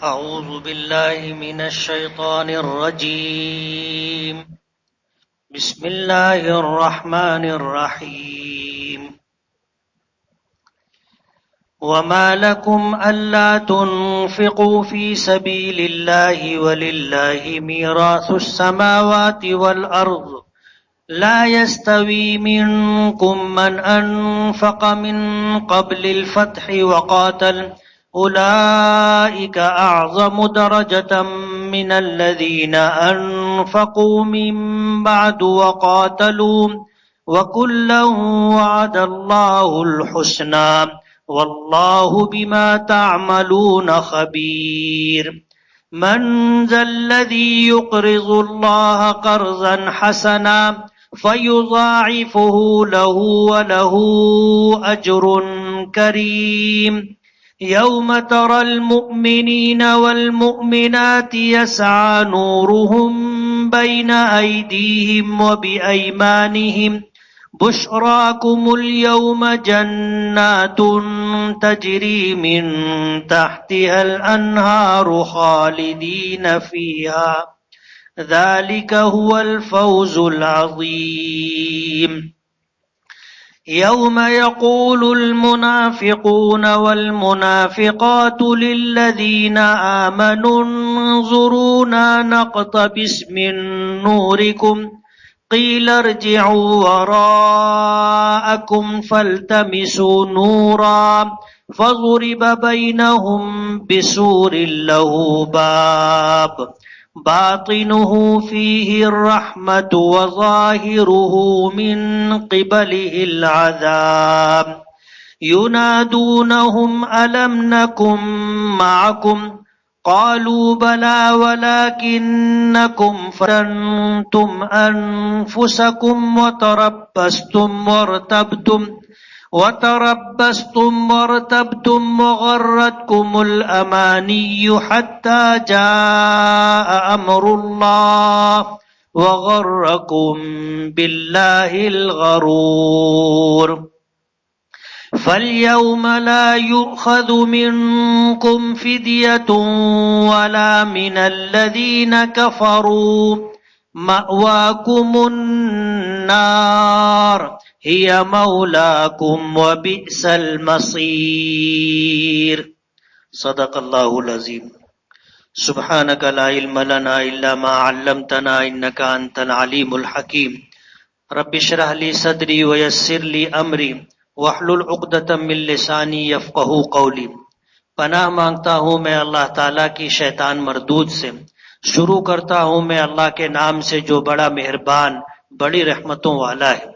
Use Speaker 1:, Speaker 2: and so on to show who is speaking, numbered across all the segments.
Speaker 1: أعوذ بالله من الشيطان الرجيم. بسم الله الرحمن الرحيم. وما لكم ألا تنفقوا في سبيل الله ولله ميراث السماوات والأرض لا يستوي منكم من أنفق من قبل الفتح وقاتل أولئك أعظم درجة من الذين أنفقوا من بعد وقاتلوا وكلا وعد الله الحسنى والله بما تعملون خبير. من ذا الذي يقرض الله قرضا حسنا فيضاعفه له وله أجر كريم. يوم ترى المؤمنين والمؤمنات يسعى نورهم بين أيديهم وبأيمانهم بشراكم اليوم جنات تجري من تحتها الأنهار خالدين فيها ذلك هو الفوز العظيم. يوم يقول المنافقون والمنافقات للذين آمنوا انظرونا نقتبس من نوركم قيل ارجعوا وراءكم فالتمسوا نورا فضرب بينهم بسور له باب باطنه فيه الرحمة وظاهره من قبله العذاب. ينادونهم ألم نكن معكم قالوا بلى ولكنكم فتنتم أنفسكم وتربستم وارتبتم وغرتكم الأماني حتى جاء أمر الله وغركم بالله الغرور. فاليوم لا يؤخذ منكم فدية ولا من الذين كفروا مأواكم النار هي مولاكم وبئس المصير. صدق الله العظيم. سبحانك لا علم لنا إلا ما علمتنا إنك أنت العليم الحكيم. رب اشرح لي صدري ويسر لي أمري واحلل عقدۃ من لسانی یفقہوا قولی. پناہ مانگتا ہوں میں اللہ تعالیٰ کی شیطان مردود سے. شروع کرتا ہوں میں اللہ کے نام سے جو بڑا مہربان بڑی رحمتوں والا ہے.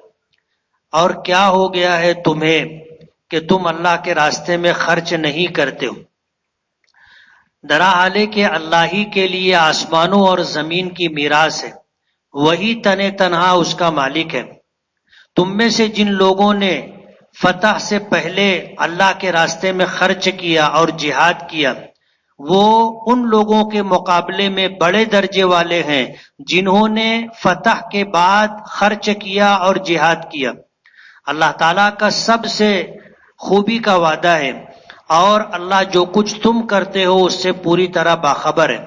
Speaker 1: اور کیا ہو گیا ہے تمہیں کہ تم اللہ کے راستے میں خرچ نہیں کرتے ہو؟ درا حالے کہ اللہ ہی کے لیے آسمانوں اور زمین کی میراث ہے، وہی تنہا اس کا مالک ہے. تم میں سے جن لوگوں نے فتح سے پہلے اللہ کے راستے میں خرچ کیا اور جہاد کیا، وہ ان لوگوں کے مقابلے میں بڑے درجے والے ہیں جنہوں نے فتح کے بعد خرچ کیا اور جہاد کیا. اللہ تعالیٰ کا سب سے خوبی کا وعدہ ہے اور اللہ جو کچھ تم کرتے ہو اس سے پوری طرح باخبر ہے.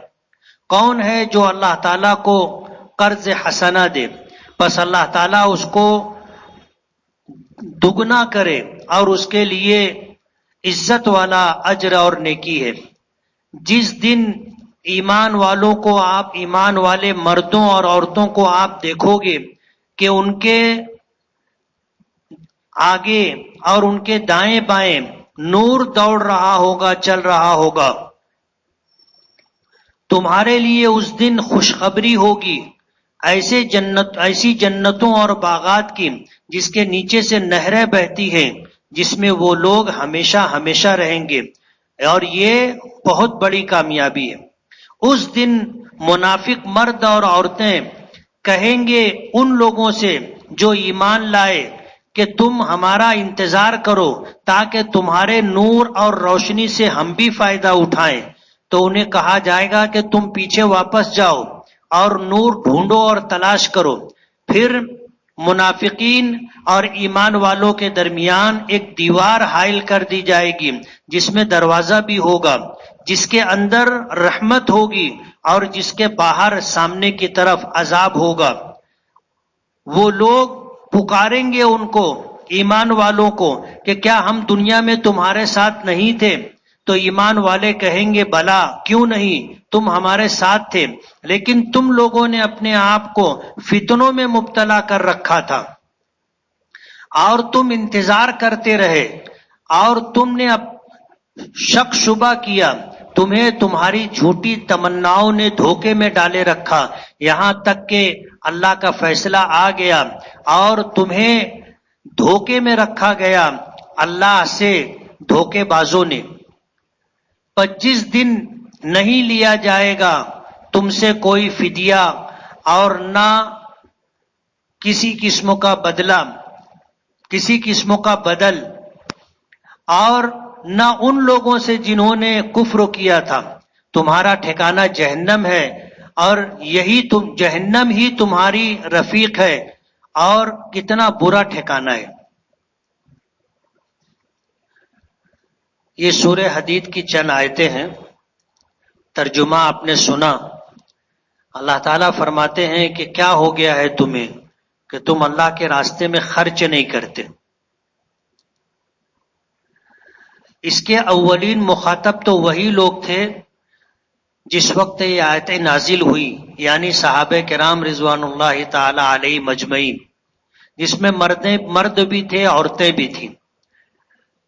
Speaker 1: کون ہے جو اللہ تعالیٰ کو قرض حسنہ دے؟ بس اللہ تعالیٰ اس کو دگنا کرے اور اس کے لیے عزت والا اجر اور نیکی ہے. جس دن ایمان والوں کو آپ، ایمان والے مردوں اور عورتوں کو آپ دیکھو گے کہ ان کے آگے اور ان کے دائیں بائیں نور دوڑ رہا ہوگا، چل رہا ہوگا. تمہارے لیے اس دن خوشخبری ہوگی ایسی جنتوں اور باغات کی جس کے نیچے سے نہریں بہتی ہیں، جس میں وہ لوگ ہمیشہ ہمیشہ رہیں گے، اور یہ بہت بڑی کامیابی ہے. اس دن منافق مرد اور عورتیں کہیں گے ان لوگوں سے جو ایمان لائے کہ تم ہمارا انتظار کرو تاکہ تمہارے نور اور روشنی سے ہم بھی فائدہ اٹھائیں. تو انہیں کہا جائے گا کہ تم پیچھے واپس جاؤ اور نور ڈھونڈو اور تلاش کرو. پھر منافقین اور ایمان والوں کے درمیان ایک دیوار حائل کر دی جائے گی جس میں دروازہ بھی ہوگا. جس کے اندر رحمت ہوگی اور جس کے باہر سامنے کی طرف عذاب ہوگا. وہ لوگ پکاریں گے ان کو، ایمان والوں کو، کہ کیا ہم دنیا میں تمہارے ساتھ نہیں تھے؟ تو ایمان والے کہیں گے بلا، کیوں نہیں، تم ہمارے ساتھ تھے، لیکن تم لوگوں نے اپنے آپ کو فتنوں میں مبتلا کر رکھا تھا اور تم انتظار کرتے رہے اور تم نے شک شبہ کیا، تمہیں تمہاری جھوٹی تمناؤں نے دھوکے میں ڈالے رکھا، یہاں تک کہ اللہ کا فیصلہ آ گیا اور تمہیں دھوکے میں رکھا گیا اللہ سے دھوکے بازوں نے. پر جس دن نہیں لیا جائے گا تم سے کوئی فدیہ اور نہ کسی قسم کا بدلہ، کسی قسم کا بدل، اور نہ ان لوگوں سے جنہوں نے کفر کیا تھا، تمہارا ٹھکانہ جہنم ہے اور یہی جہنم ہی تمہاری رفیق ہے، اور کتنا برا ٹھکانہ ہے. یہ سورہ حدید کی چند آیتیں ہیں، ترجمہ آپ نے سنا. اللہ تعالیٰ فرماتے ہیں کہ کیا ہو گیا ہے تمہیں کہ تم اللہ کے راستے میں خرچ نہیں کرتے. اس کے اولین مخاطب تو وہی لوگ تھے جس وقت یہ آیتیں نازل ہوئی، یعنی صحابہ کرام رضوان اللہ تعالی علیہ مجمعین، جس میں مرد بھی تھے، عورتیں بھی تھیں.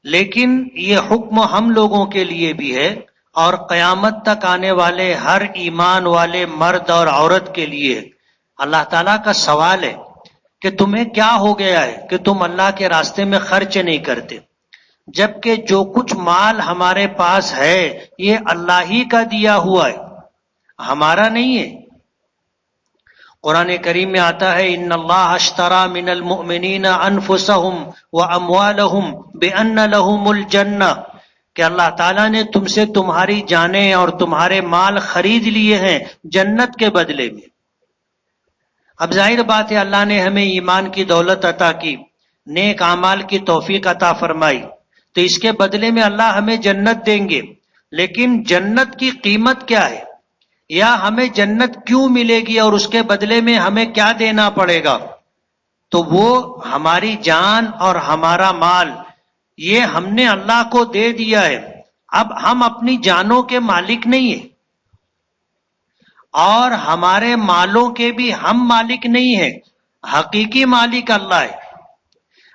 Speaker 1: لیکن یہ حکم ہم لوگوں کے لیے بھی ہے اور قیامت تک آنے والے ہر ایمان والے مرد اور عورت کے لیے. اللہ تعالیٰ کا سوال ہے کہ تمہیں کیا ہو گیا ہے کہ تم اللہ کے راستے میں خرچ نہیں کرتے، جبکہ جو کچھ مال ہمارے پاس ہے یہ اللہ ہی کا دیا ہوا ہے، ہمارا نہیں ہے. قرآن کریم میں آتا ہے ان اللہ اشترى من المؤمنین انفسهم واموالهم بان لهم الجنہ، کہ اللہ تعالیٰ نے تم سے تمہاری جانیں اور تمہارے مال خرید لیے ہیں جنت کے بدلے میں. اب ظاہر بات ہے اللہ نے ہمیں ایمان کی دولت عطا کی، نیک اعمال کی توفیق عطا فرمائی، تو اس کے بدلے میں اللہ ہمیں جنت دیں گے. لیکن جنت کی قیمت کیا ہے، یا ہمیں جنت کیوں ملے گی اور اس کے بدلے میں ہمیں کیا دینا پڑے گا؟ تو وہ ہماری جان اور ہمارا مال یہ ہم نے اللہ کو دے دیا ہے. اب ہم اپنی جانوں کے مالک نہیں ہیں اور ہمارے مالوں کے بھی ہم مالک نہیں ہیں، حقیقی مالک اللہ ہے.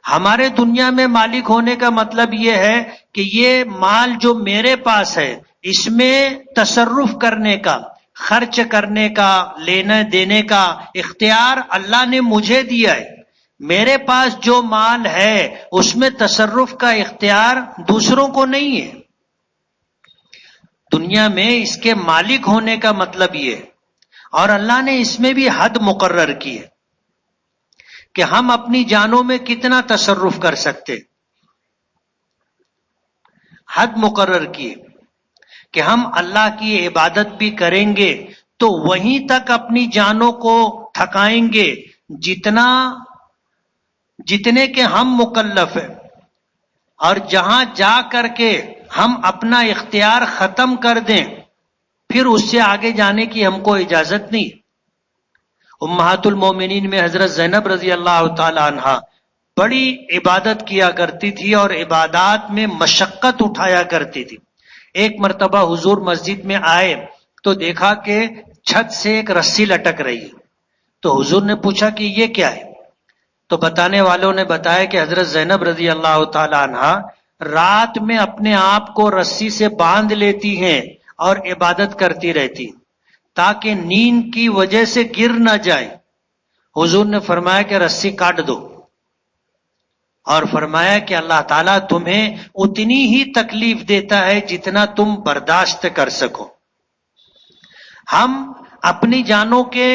Speaker 1: ہمارے دنیا میں مالک ہونے کا مطلب یہ ہے کہ یہ مال جو میرے پاس ہے اس میں تصرف کرنے کا، خرچ کرنے کا، لینے دینے کا اختیار اللہ نے مجھے دیا ہے. میرے پاس جو مال ہے اس میں تصرف کا اختیار دوسروں کو نہیں ہے. دنیا میں اس کے مالک ہونے کا مطلب یہ ہے، اور اللہ نے اس میں بھی حد مقرر کی ہے کہ ہم اپنی جانوں میں کتنا تصرف کر سکتے. حد مقرر کی کہ ہم اللہ کی عبادت بھی کریں گے تو وہیں تک اپنی جانوں کو تھکائیں گے جتنے کے ہم مکلف ہیں، اور جہاں جا کر کے ہم اپنا اختیار ختم کر دیں پھر اس سے آگے جانے کی ہم کو اجازت نہیں. امہات المومنین میں حضرت زینب رضی اللہ تعالی عنہا بڑی عبادت کیا کرتی تھی اور عبادات میں مشقت اٹھایا کرتی تھی. ایک مرتبہ حضور مسجد میں آئے تو دیکھا کہ چھت سے ایک رسی لٹک رہی ہے. تو حضور نے پوچھا کہ یہ کیا ہے؟ تو بتانے والوں نے بتایا کہ حضرت زینب رضی اللہ تعالی عنہا رات میں اپنے آپ کو رسی سے باندھ لیتی ہیں اور عبادت کرتی رہتی تاکہ نیند کی وجہ سے گر نہ جائے. حضور نے فرمایا کہ رسی کاٹ دو، اور فرمایا کہ اللہ تعالیٰ تمہیں اتنی ہی تکلیف دیتا ہے جتنا تم برداشت کر سکو. ہم اپنی جانوں کے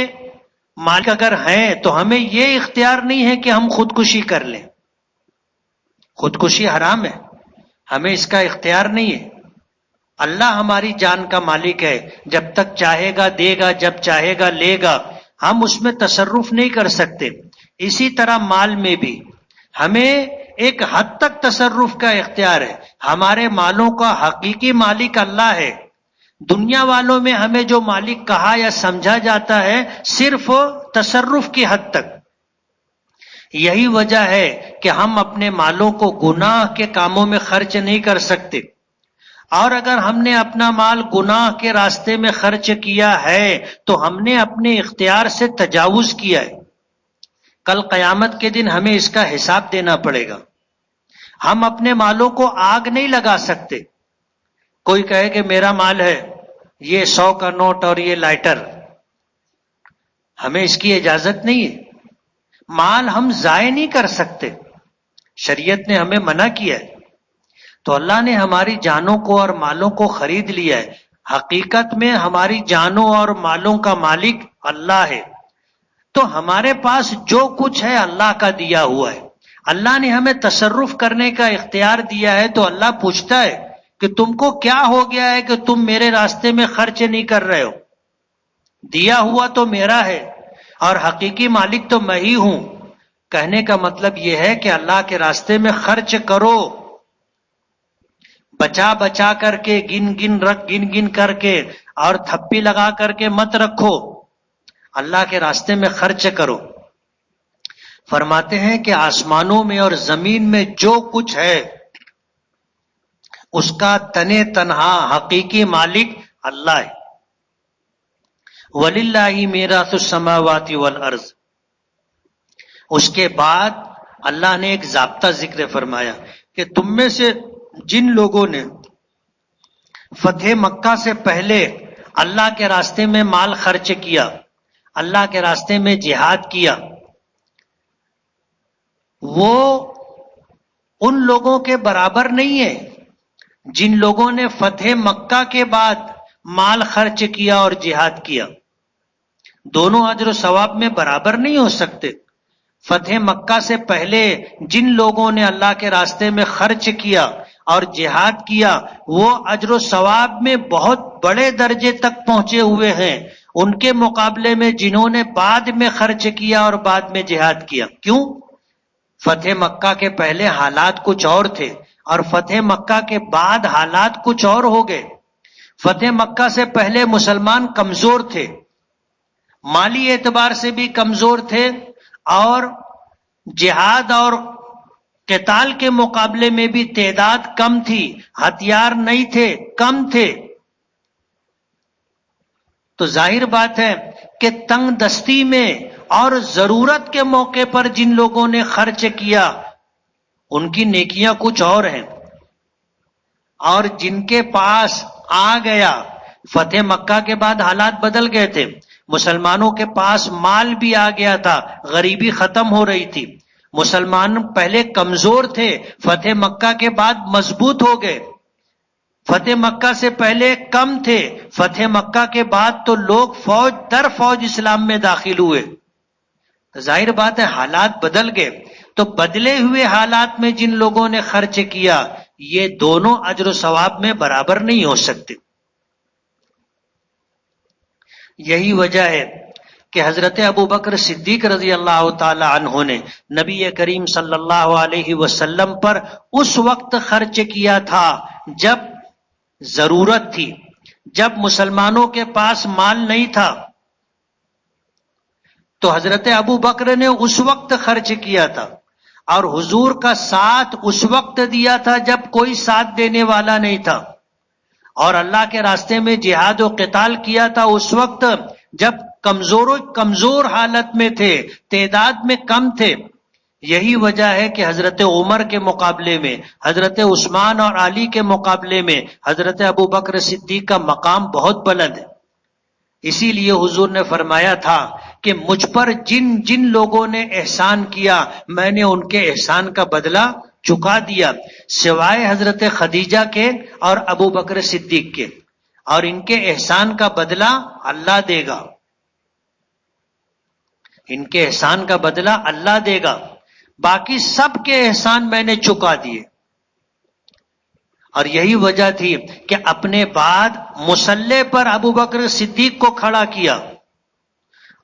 Speaker 1: مالک اگر ہیں تو ہمیں یہ اختیار نہیں ہے کہ ہم خودکشی کر لیں. خودکشی حرام ہے، ہمیں اس کا اختیار نہیں ہے. اللہ ہماری جان کا مالک ہے، جب تک چاہے گا دے گا، جب چاہے گا لے گا، ہم اس میں تصرف نہیں کر سکتے. اسی طرح مال میں بھی ہمیں ایک حد تک تصرف کا اختیار ہے. ہمارے مالوں کا حقیقی مالک اللہ ہے، دنیا والوں میں ہمیں جو مالک کہا یا سمجھا جاتا ہے صرف تصرف کی حد تک. یہی وجہ ہے کہ ہم اپنے مالوں کو گناہ کے کاموں میں خرچ نہیں کر سکتے، اور اگر ہم نے اپنا مال گناہ کے راستے میں خرچ کیا ہے تو ہم نے اپنے اختیار سے تجاوز کیا ہے. کل قیامت کے دن ہمیں اس کا حساب دینا پڑے گا. ہم اپنے مالوں کو آگ نہیں لگا سکتے. کوئی کہے کہ میرا مال ہے، یہ 100 کا نوٹ اور یہ لائٹر، ہمیں اس کی اجازت نہیں ہے. مال ہم ضائع نہیں کر سکتے، شریعت نے ہمیں منع کیا ہے. تو اللہ نے ہماری جانوں کو اور مالوں کو خرید لیا ہے. حقیقت میں ہماری جانوں اور مالوں کا مالک اللہ ہے. تو ہمارے پاس جو کچھ ہے اللہ کا دیا ہوا ہے. اللہ نے ہمیں تصرف کرنے کا اختیار دیا ہے. تو اللہ پوچھتا ہے کہ تم کو کیا ہو گیا ہے کہ تم میرے راستے میں خرچ نہیں کر رہے ہو؟ دیا ہوا تو میرا ہے اور حقیقی مالک تو میں ہی ہوں. کہنے کا مطلب یہ ہے کہ اللہ کے راستے میں خرچ کرو، بچا بچا کر کے، گن گن کر کے اور تھپی لگا کر کے مت رکھو، اللہ کے راستے میں خرچ کرو. فرماتے ہیں کہ آسمانوں میں اور زمین میں جو کچھ ہے اس کا تنے تنہا حقیقی مالک اللہ ہے. وَلِلَّهِ مِيرَاثُ السَّمَاوَاتِ وَالْأَرْضِ. اس کے بعد اللہ نے ایک ضابطہ ذکر فرمایا کہ تم میں سے جن لوگوں نے فتح مکہ سے پہلے اللہ کے راستے میں مال خرچ کیا، اللہ کے راستے میں جہاد کیا، وہ ان لوگوں کے برابر نہیں ہے جن لوگوں نے فتح مکہ کے بعد مال خرچ کیا اور جہاد کیا. دونوں اجر و ثواب میں برابر نہیں ہو سکتے. فتح مکہ سے پہلے جن لوگوں نے اللہ کے راستے میں خرچ کیا اور جہاد کیا وہ اجر و ثواب میں بہت بڑے درجے تک پہنچے ہوئے ہیں ان کے مقابلے میں جنہوں نے بعد میں خرچ کیا اور بعد میں جہاد کیا. کیوں؟ فتح مکہ کے پہلے حالات کچھ اور تھے اور فتح مکہ کے بعد حالات کچھ اور ہو گئے. فتح مکہ سے پہلے مسلمان کمزور تھے، مالی اعتبار سے بھی کمزور تھے، اور جہاد اور قتال کے مقابلے میں بھی تعداد کم تھی، ہتھیار نہیں تھے، کم تھے. تو ظاہر بات ہے کہ تنگ دستی میں اور ضرورت کے موقع پر جن لوگوں نے خرچ کیا ان کی نیکیاں کچھ اور ہیں، اور جن کے پاس آ گیا، فتح مکہ کے بعد حالات بدل گئے تھے، مسلمانوں کے پاس مال بھی آ گیا تھا، غریبی ختم ہو رہی تھی. مسلمان پہلے کمزور تھے، فتح مکہ کے بعد مضبوط ہو گئے. فتح مکہ سے پہلے کم تھے، فتح مکہ کے بعد تو لوگ فوج در فوج اسلام میں داخل ہوئے. ظاہر بات ہے حالات بدل گئے. تو بدلے ہوئے حالات میں جن لوگوں نے خرچ کیا یہ دونوں اجر و ثواب میں برابر نہیں ہو سکتے. یہی وجہ ہے کہ حضرت ابو بکر صدیق رضی اللہ تعالی عنہ نے نبی کریم صلی اللہ علیہ وسلم پر اس وقت خرچ کیا تھا جب ضرورت تھی، جب مسلمانوں کے پاس مال نہیں تھا. تو حضرت ابو بکر نے اس وقت خرچ کیا تھا، اور حضور کا ساتھ اس وقت دیا تھا جب کوئی ساتھ دینے والا نہیں تھا، اور اللہ کے راستے میں جہاد و قتال کیا تھا اس وقت جب کمزور حالت میں تھے، تعداد میں کم تھے. یہی وجہ ہے کہ حضرت عمر کے مقابلے میں، حضرت عثمان اور علی کے مقابلے میں حضرت ابو بکر صدیق کا مقام بہت بلند ہے. اسی لیے حضور نے فرمایا تھا کہ مجھ پر جن جن لوگوں نے احسان کیا میں نے ان کے احسان کا بدلہ چکا دیا، سوائے حضرت خدیجہ کے اور ابو بکر صدیق کے، اور ان کے احسان کا بدلہ اللہ دے گا. ان کے احسان کا بدلہ اللہ دے گا. باقی سب کے احسان میں نے چکا دیے. اور یہی وجہ تھی کہ اپنے بعد مصلی پر ابو بکر صدیق کو کھڑا کیا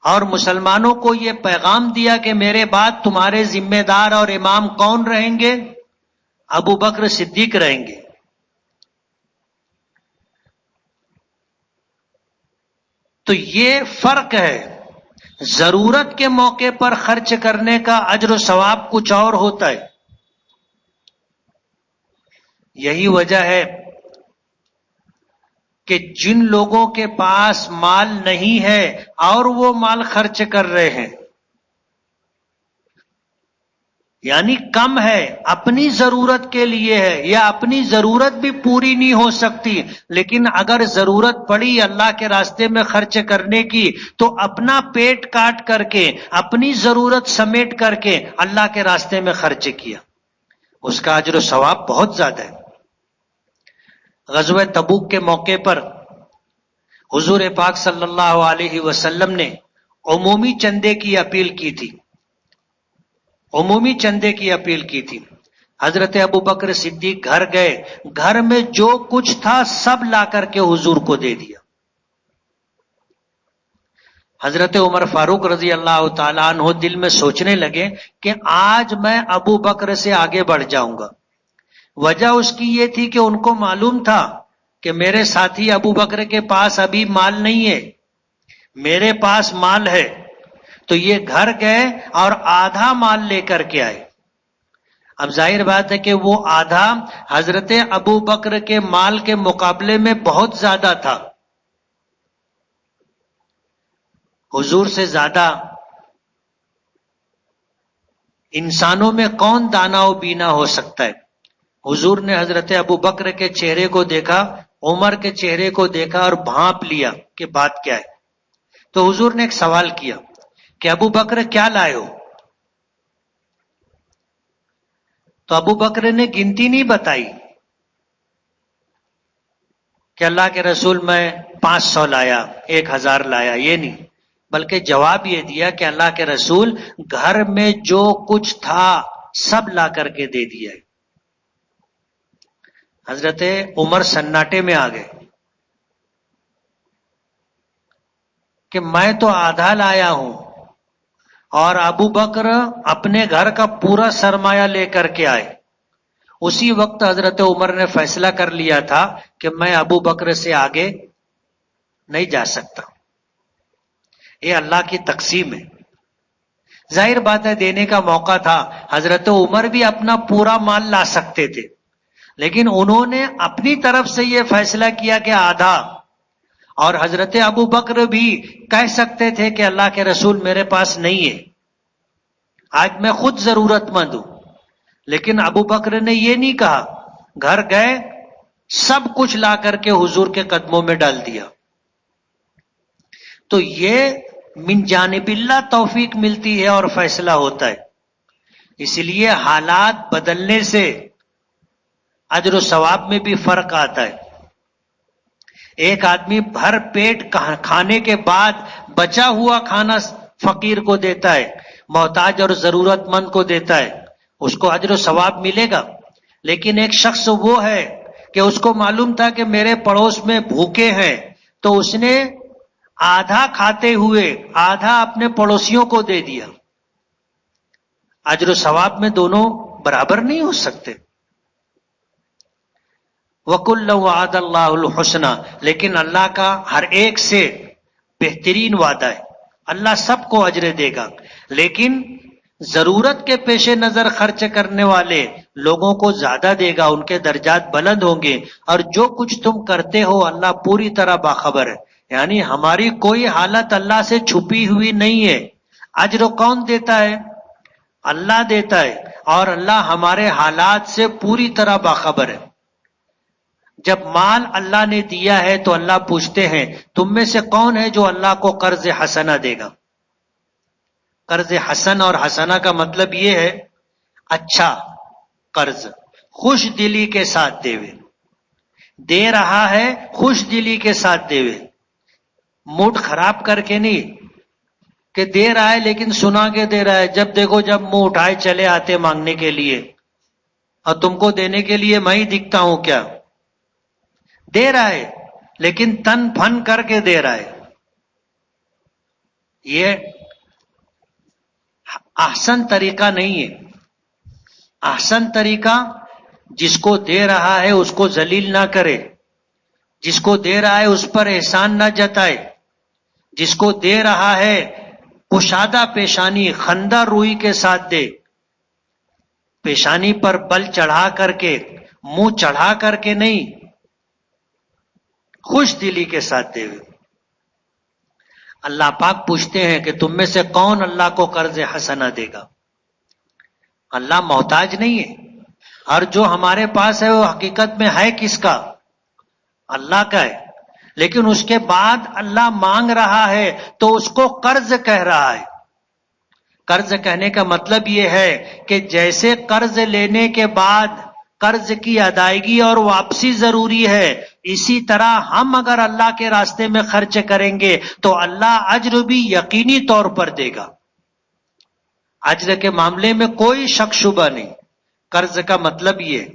Speaker 1: اور مسلمانوں کو یہ پیغام دیا کہ میرے بعد تمہارے ذمہ دار اور امام کون رہیں گے؟ ابو بکر صدیق رہیں گے. تو یہ فرق ہے، ضرورت کے موقع پر خرچ کرنے کا اجر و ثواب کچھ اور ہوتا ہے۔ یہی وجہ ہے کہ جن لوگوں کے پاس مال نہیں ہے اور وہ مال خرچ کر رہے ہیں، یعنی کم ہے، اپنی ضرورت کے لیے ہے، یا اپنی ضرورت بھی پوری نہیں ہو سکتی، لیکن اگر ضرورت پڑی اللہ کے راستے میں خرچ کرنے کی تو اپنا پیٹ کاٹ کر کے، اپنی ضرورت سمیٹ کر کے اللہ کے راستے میں خرچ کیا، اس کا اجر و ثواب بہت زیادہ ہے۔ غزوہ تبوک کے موقع پر حضور پاک صلی اللہ علیہ وسلم نے عمومی چندے کی اپیل کی تھی، عمومی چندے کی اپیل کی تھی۔ حضرت ابو بکر صدیق گھر گئے، گھر میں جو کچھ تھا سب لا کر کے حضور کو دے دیا۔ حضرت عمر فاروق رضی اللہ تعالیٰ عنہ دل میں سوچنے لگے کہ آج میں ابو بکر سے آگے بڑھ جاؤں گا۔ وجہ اس کی یہ تھی کہ ان کو معلوم تھا کہ میرے ساتھی ابو بکر کے پاس ابھی مال نہیں ہے، میرے پاس مال ہے، تو یہ گھر گئے اور آدھا مال لے کر کے آئے۔ اب ظاہر بات ہے کہ وہ آدھا حضرت ابو بکر کے مال کے مقابلے میں بہت زیادہ تھا۔ حضور سے زیادہ انسانوں میں کون دانا و بینا ہو سکتا ہے؟ حضور نے حضرت ابو بکر کے چہرے کو دیکھا، عمر کے چہرے کو دیکھا اور بھانپ لیا کہ بات کیا ہے۔ تو حضور نے ایک سوال کیا کہ ابو بکر کیا لائے ہو؟ تو ابو بکر نے گنتی نہیں بتائی کہ اللہ کے رسول میں 500 لایا، 1000 لایا، یہ نہیں، بلکہ جواب یہ دیا کہ اللہ کے رسول گھر میں جو کچھ تھا سب لا کر کے دے دیا ہے۔ حضرت عمر سناٹے میں آ گئے کہ میں تو آدھا لایا ہوں اور ابو بکر اپنے گھر کا پورا سرمایہ لے کر کے آئے۔ اسی وقت حضرت عمر نے فیصلہ کر لیا تھا کہ میں ابو بکر سے آگے نہیں جا سکتا، یہ اللہ کی تقسیم ہے۔ ظاہر بات ہے دینے کا موقع تھا، حضرت عمر بھی اپنا پورا مال لا سکتے تھے، لیکن انہوں نے اپنی طرف سے یہ فیصلہ کیا کہ آدھا، اور حضرت ابو بکر بھی کہہ سکتے تھے کہ اللہ کے رسول میرے پاس نہیں ہے، آج میں خود ضرورت مند ہوں، لیکن ابو بکر نے یہ نہیں کہا، گھر گئے سب کچھ لا کر کے حضور کے قدموں میں ڈال دیا۔ تو یہ من جانب اللہ توفیق ملتی ہے اور فیصلہ ہوتا ہے، اس لیے حالات بدلنے سے اجر و ثواب میں بھی فرق آتا ہے۔ ایک آدمی بھر پیٹ کھانے کے بعد بچا ہوا کھانا فقیر کو دیتا ہے، محتاج اور ضرورت مند کو دیتا ہے، اس کو اجر و ثواب ملے گا۔ لیکن ایک شخص وہ ہے کہ اس کو معلوم تھا کہ میرے پڑوس میں بھوکے ہیں، تو اس نے آدھا کھاتے ہوئے آدھا اپنے پڑوسیوں کو دے دیا۔ اجر و ثواب میں دونوں برابر نہیں ہو سکتے۔ وَكُلًّا وَعَدَ اللَّهُ الْحُسْنَى، لیکن اللہ کا ہر ایک سے بہترین وعدہ ہے، اللہ سب کو اجر دے گا، لیکن ضرورت کے پیش نظر خرچ کرنے والے لوگوں کو زیادہ دے گا، ان کے درجات بلند ہوں گے۔ اور جو کچھ تم کرتے ہو اللہ پوری طرح باخبر ہے، یعنی ہماری کوئی حالت اللہ سے چھپی ہوئی نہیں ہے۔ اجر کون دیتا ہے؟ اللہ دیتا ہے، اور اللہ ہمارے حالات سے پوری طرح باخبر ہے۔ جب مال اللہ نے دیا ہے تو اللہ پوچھتے ہیں تم میں سے کون ہے جو اللہ کو قرض حسنہ دے گا؟ قرض حسن اور حسنہ کا مطلب یہ ہے اچھا قرض، خوش دلی کے ساتھ دے رہا ہے، خوش دلی کے ساتھ دے، موڈ خراب کر کے نہیں کہ دے رہا ہے لیکن سنا کے دے رہا ہے، جب دیکھو جب منہ اٹھائے چلے آتے مانگنے کے لیے، اور تم کو دینے کے لیے میں ہی دکھتا ہوں کیا؟ دے رہا ہے لیکن تن پھن کر کے دے رہا ہے۔ یہ احسن طریقہ نہیں ہے۔ احسن طریقہ جس کو دے رہا ہے اس کو ذلیل نہ کرے، جس کو دے رہا ہے اس پر احسان نہ جتائے، جس کو دے رہا ہے کشادہ پیشانی خندہ روئی کے ساتھ دے، پیشانی پر بل چڑھا کر کے، منہ چڑھا کر کے نہیں، خوش دلی کے ساتھ دے۔ اللہ پاک پوچھتے ہیں کہ تم میں سے کون اللہ کو قرض حسنہ دے گا؟ اللہ محتاج نہیں ہے، اور جو ہمارے پاس ہے وہ حقیقت میں ہے کس کا؟ اللہ کا ہے، لیکن اس کے بعد اللہ مانگ رہا ہے تو اس کو قرض کہہ رہا ہے۔ قرض کہنے کا مطلب یہ ہے کہ جیسے قرض لینے کے بعد قرض کی ادائیگی اور واپسی ضروری ہے، اسی طرح ہم اگر اللہ کے راستے میں خرچ کریں گے تو اللہ اجر بھی یقینی طور پر دے گا۔ اجر کے معاملے میں کوئی شک شبہ نہیں۔ قرض کا مطلب یہ،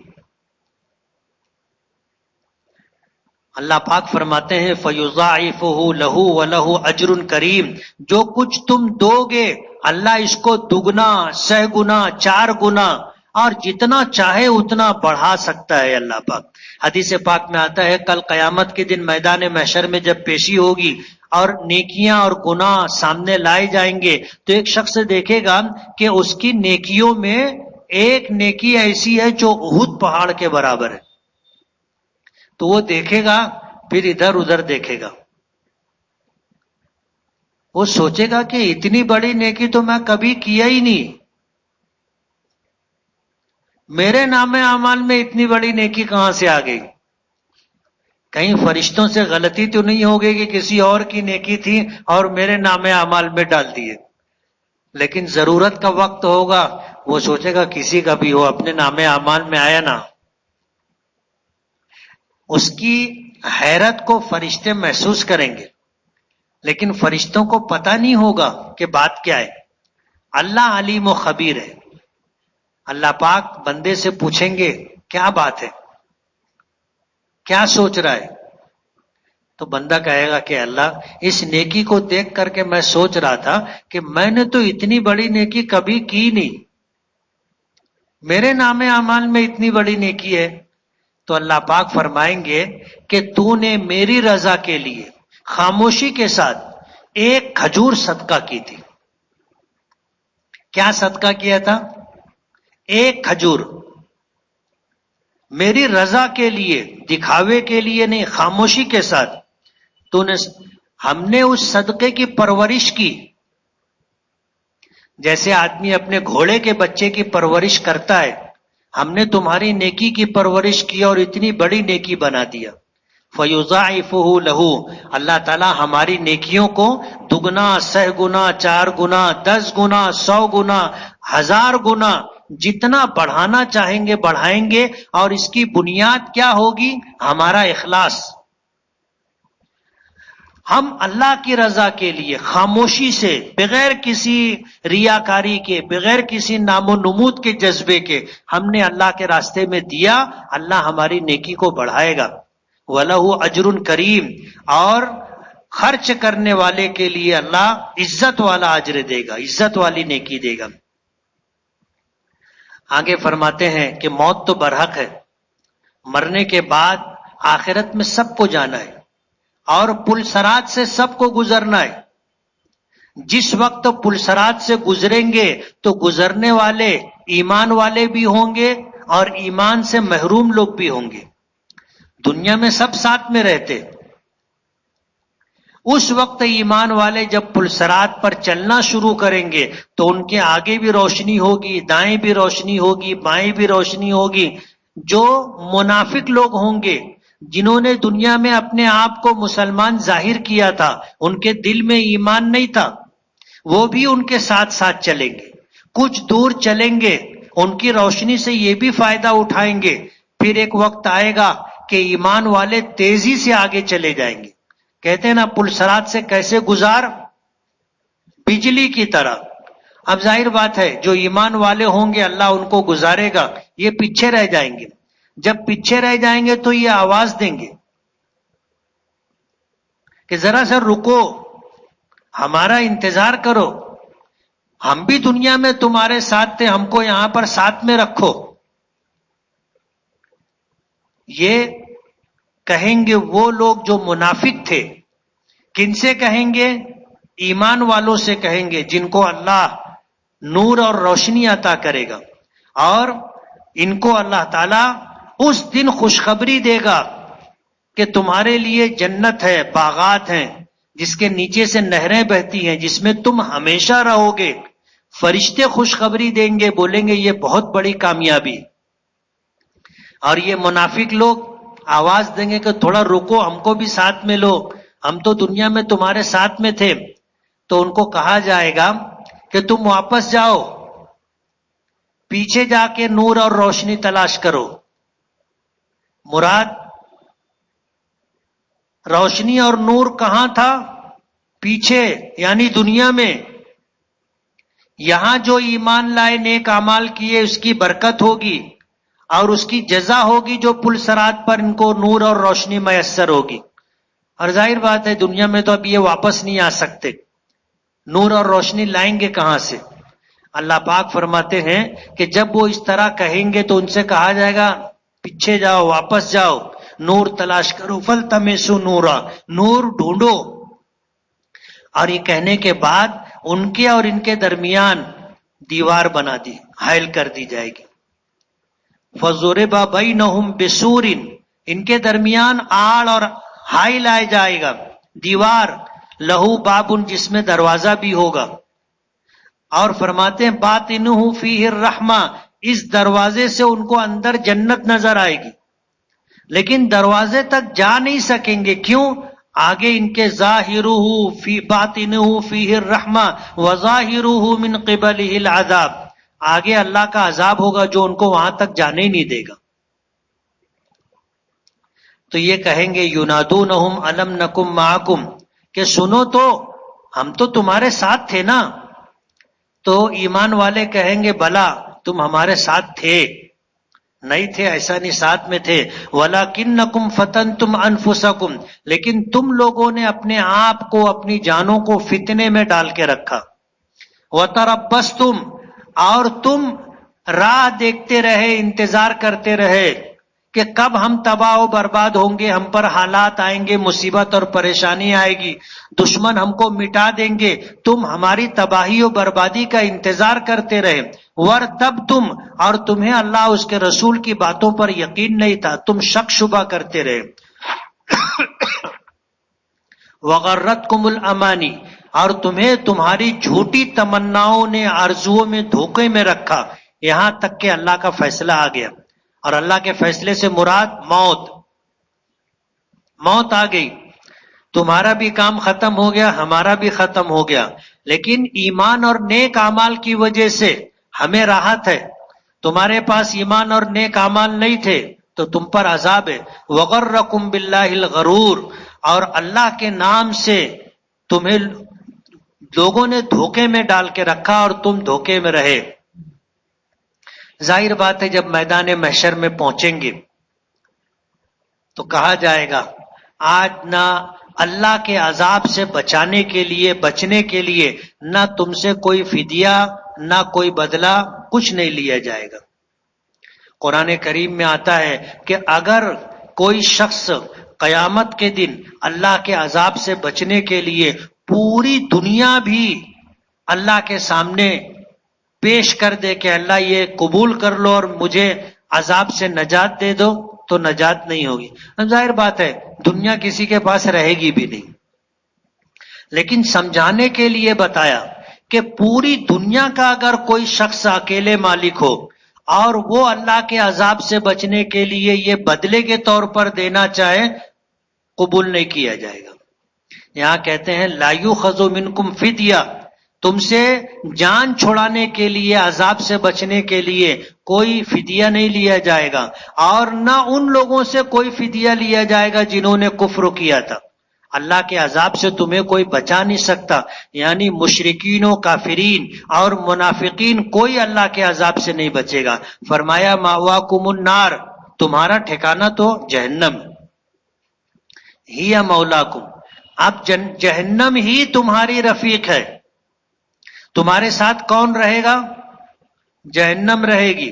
Speaker 1: اللہ پاک فرماتے ہیں فَيُضَاعِفُهُ لَهُ وَلَهُ أَجْرٌ كَرِيمٌ، جو کچھ تم دو گے اللہ اس کو دگنا، سہ گنا، چار گنا اور جتنا چاہے اتنا بڑھا سکتا ہے اللہ پاک۔ حدیث پاک میں آتا ہے کل قیامت کے دن میدان محشر میں جب پیشی ہوگی اور نیکیاں اور گناہ سامنے لائے جائیں گے تو ایک شخص دیکھے گا کہ اس کی نیکیوں میں ایک نیکی ایسی ہے جو احد پہاڑ کے برابر ہے، تو وہ دیکھے گا، پھر ادھر ادھر دیکھے گا، وہ سوچے گا کہ اتنی بڑی نیکی تو میں کبھی کیا ہی نہیں، میرے نام اعمال میں اتنی بڑی نیکی کہاں سے آ گئی؟ کہیں فرشتوں سے غلطی تو نہیں ہو گئی کہ کسی اور کی نیکی تھی اور میرے نام اعمال میں ڈال دیے؟ لیکن ضرورت کا وقت ہوگا وہ سوچے گا کسی کا بھی ہو اپنے نام اعمال میں آیا نا۔ اس کی حیرت کو فرشتے محسوس کریں گے، لیکن فرشتوں کو پتہ نہیں ہوگا کہ بات کیا ہے۔ اللہ علیم و خبیر ہے۔ اللہ پاک بندے سے پوچھیں گے کیا بات ہے، کیا سوچ رہا ہے؟ تو بندہ کہے گا کہ اللہ اس نیکی کو دیکھ کر کے میں سوچ رہا تھا کہ میں نے تو اتنی بڑی نیکی کبھی کی نہیں، میرے نام اعمال میں اتنی بڑی نیکی ہے۔ تو اللہ پاک فرمائیں گے کہ تو نے میری رضا کے لیے خاموشی کے ساتھ ایک کھجور صدقہ کی تھی۔ کیا صدقہ کیا تھا؟ ایک کھجور، میری رضا کے لیے، دکھاوے کے لیے نہیں، خاموشی کے ساتھ تو نے، ہم نے اس صدقے کی پرورش کی، جیسے آدمی اپنے گھوڑے کے بچے کی پرورش کرتا ہے، ہم نے تمہاری نیکی کی پرورش کی اور اتنی بڑی نیکی بنا دیا۔ فَيُضَاعِفُهُ لَهُ، اللہ تعالیٰ ہماری نیکیوں کو دگنا، سہ گنا، چار گنا، 10 گنا، 100 گنا، 1000 گنا جتنا بڑھانا چاہیں گے بڑھائیں گے، اور اس کی بنیاد کیا ہوگی؟ ہمارا اخلاص۔ ہم اللہ کی رضا کے لیے خاموشی سے، بغیر کسی ریاکاری کے، بغیر کسی نام و نمود کے جذبے کے ہم نے اللہ کے راستے میں دیا، اللہ ہماری نیکی کو بڑھائے گا۔ وَلَهُ أَجْرٌ كَرِيمٌ، اور خرچ کرنے والے کے لیے اللہ عزت والا اجر دے گا، عزت والی نیکی دے گا۔ آگے فرماتے ہیں کہ موت تو برحق ہے، مرنے کے بعد آخرت میں سب کو جانا ہے اور پل صراط سے سب کو گزرنا ہے۔ جس وقت پل صراط سے گزریں گے تو گزرنے والے ایمان والے بھی ہوں گے اور ایمان سے محروم لوگ بھی ہوں گے۔ دنیا میں سب ساتھ میں رہتے، اس وقت ایمان والے جب پل صراط پر چلنا شروع کریں گے تو ان کے آگے بھی روشنی ہوگی، دائیں بھی روشنی ہوگی، بائیں بھی روشنی ہوگی۔ جو منافق لوگ ہوں گے، جنہوں نے دنیا میں اپنے آپ کو مسلمان ظاہر کیا تھا، ان کے دل میں ایمان نہیں تھا، وہ بھی ان کے ساتھ ساتھ چلیں گے، کچھ دور چلیں گے، ان کی روشنی سے یہ بھی فائدہ اٹھائیں گے۔ پھر ایک وقت آئے گا کہ ایمان والے تیزی سے آگے چلے جائیں گے۔ کہتے ہیں نا پل صراط سے کیسے گزار؟ بجلی کی طرح۔ اب ظاہر بات ہے جو ایمان والے ہوں گے اللہ ان کو گزارے گا، یہ پیچھے رہ جائیں گے۔ جب پیچھے رہ جائیں گے تو یہ آواز دیں گے کہ ذرا سا رکو، ہمارا انتظار کرو، ہم بھی دنیا میں تمہارے ساتھ تھے، ہم کو یہاں پر ساتھ میں رکھو۔ یہ کہیں گے وہ لوگ جو منافق تھے کن سے کہیں گے؟ ایمان والوں سے کہیں گے جن کو اللہ نور اور روشنی عطا کرے گا، اور ان کو اللہ تعالی اس دن خوشخبری دے گا کہ تمہارے لیے جنت ہے، باغات ہیں جس کے نیچے سے نہریں بہتی ہیں، جس میں تم ہمیشہ رہو گے۔ فرشتے خوشخبری دیں گے، بولیں گے یہ بہت بڑی کامیابی۔ اور یہ منافق لوگ آواز دیں گے کہ تھوڑا رکو، ہم کو بھی ساتھ میں لو، ہم تو دنیا میں تمہارے ساتھ میں تھے۔ تو ان کو کہا جائے گا کہ تم واپس جاؤ، پیچھے جا کے نور اور روشنی تلاش کرو۔ مراد روشنی اور نور کہاں تھا؟ پیچھے، یعنی دنیا میں۔ یہاں جو ایمان لائے، نیک اعمال کیے، اس کی برکت ہوگی اور اس کی جزا ہوگی جو پل صراط پر ان کو نور اور روشنی میسر ہوگی۔ اور ظاہر بات ہے دنیا میں تو اب یہ واپس نہیں آ سکتے، نور اور روشنی لائیں گے کہاں سے؟ اللہ پاک فرماتے ہیں کہ جب وہ اس طرح کہیں گے تو ان سے کہا جائے گا پیچھے جاؤ، واپس جاؤ، نور تلاش کرو، فَالْتَمِسُوا نورا، نور ڈھونڈو۔ اور یہ کہنے کے بعد ان کے اور ان کے درمیان دیوار بنا دی، حائل کر دی جائے گی۔ فَضُرِبَ بَيْنَهُمْ بِسُورٍ، ان کے درمیان آڑ اور حائل آئے جائے گا، دیوار، لہو بابن، جس میں دروازہ بھی ہوگا۔ اور فرماتے ہیں باطنہ فیہ الرحمہ، اس دروازے سے ان کو اندر جنت نظر آئے گی، لیکن دروازے تک جا نہیں سکیں گے۔ کیوں؟ آگے ان کے ظاہرہ فی باطنہ فیہ الرحمہ وظاہرہ من قبلہ العذاب، آگے اللہ کا عذاب ہوگا جو ان کو وہاں تک جانے ہی نہیں دے گا۔ تو یہ کہیں گے ینادونہم الم نکم معکم، کہ سنو تو ہم تو تمہارے ساتھ تھے نا۔ تو ایمان والے کہیں گے بلا تم ہمارے ساتھ تھے، نہیں تھے ایسا نہیں، ساتھ میں تھے۔ وَلَكِنَّكُمْ فَتَنْتُمْ أَنفُسَكُمْ، لیکن تم لوگوں نے اپنے آپ کو، اپنی جانوں کو فتنے میں ڈال کے رکھا۔ وَتَرَبَّصْتُمْ، اور تم راہ دیکھتے رہے، انتظار کرتے رہے کہ کب ہم تباہ و برباد ہوں گے، ہم پر حالات آئیں گے، مصیبت اور پریشانی آئے گی، دشمن ہم کو مٹا دیں گے، تم ہماری تباہی و بربادی کا انتظار کرتے رہے۔ وَارْتَبْتُمْ، اور تمہیں اللہ اس کے رسول کی باتوں پر یقین نہیں تھا، تم شک شبہ کرتے رہے۔ وَغَرَّتْكُمُ الْأَمَانِي، اور تمہیں تمہاری جھوٹی تمناؤں نے آرزوؤں میں دھوکے میں رکھا، یہاں تک کہ اللہ کا فیصلہ آ گیا۔ اور اللہ کے فیصلے سے مراد موت آ گئی، تمہارا بھی کام ختم ہو گیا، ہمارا بھی ختم ہو گیا، لیکن ایمان اور نیک اعمال کی وجہ سے ہمیں راحت ہے۔ تمہارے پاس ایمان اور نیک اعمال نہیں تھے تو تم پر عذاب ہے۔ وَغَرَّكُمْ بِاللَّهِ الْغَرُورُ، اور اللہ کے نام سے تمہیں لوگوں نے دھوکے میں ڈال کے رکھا اور تم دھوکے میں رہے۔ ظاہر بات ہے جب میدان محشر میں پہنچیں گے تو کہا جائے گا آج نہ اللہ کے عذاب سے بچنے کے لیے نہ تم سے کوئی فدیہ نہ کوئی بدلہ، کچھ نہیں لیا جائے گا۔ قرآن کریم میں آتا ہے کہ اگر کوئی شخص قیامت کے دن اللہ کے عذاب سے بچنے کے لیے پوری دنیا بھی اللہ کے سامنے پیش کر دے کہ اللہ یہ قبول کر لو اور مجھے عذاب سے نجات دے دو، تو نجات نہیں ہوگی۔ ظاہر بات ہے دنیا کسی کے پاس رہے گی بھی نہیں، لیکن سمجھانے کے لیے بتایا کہ پوری دنیا کا اگر کوئی شخص اکیلے مالک ہو اور وہ اللہ کے عذاب سے بچنے کے لیے یہ بدلے کے طور پر دینا چاہے، قبول نہیں کیا جائے گا۔ یہاں کہتے ہیں لا یؤخذ منکم فدیہ، تم سے جان چھڑانے کے لیے، عذاب سے بچنے کے لیے کوئی فدیہ نہیں لیا جائے گا، اور نہ ان لوگوں سے کوئی فدیہ لیا جائے گا جنہوں نے کفر کیا تھا۔ اللہ کے عذاب سے تمہیں کوئی بچا نہیں سکتا، یعنی مشرکین و کافرین اور منافقین کوئی اللہ کے عذاب سے نہیں بچے گا۔ فرمایا مأواکم النار، تمہارا ٹھکانہ تو جہنم، ہی مولاکم، اب جہنم ہی تمہاری رفیق ہے۔ تمہارے ساتھ کون رہے گا؟ جہنم رہے گی۔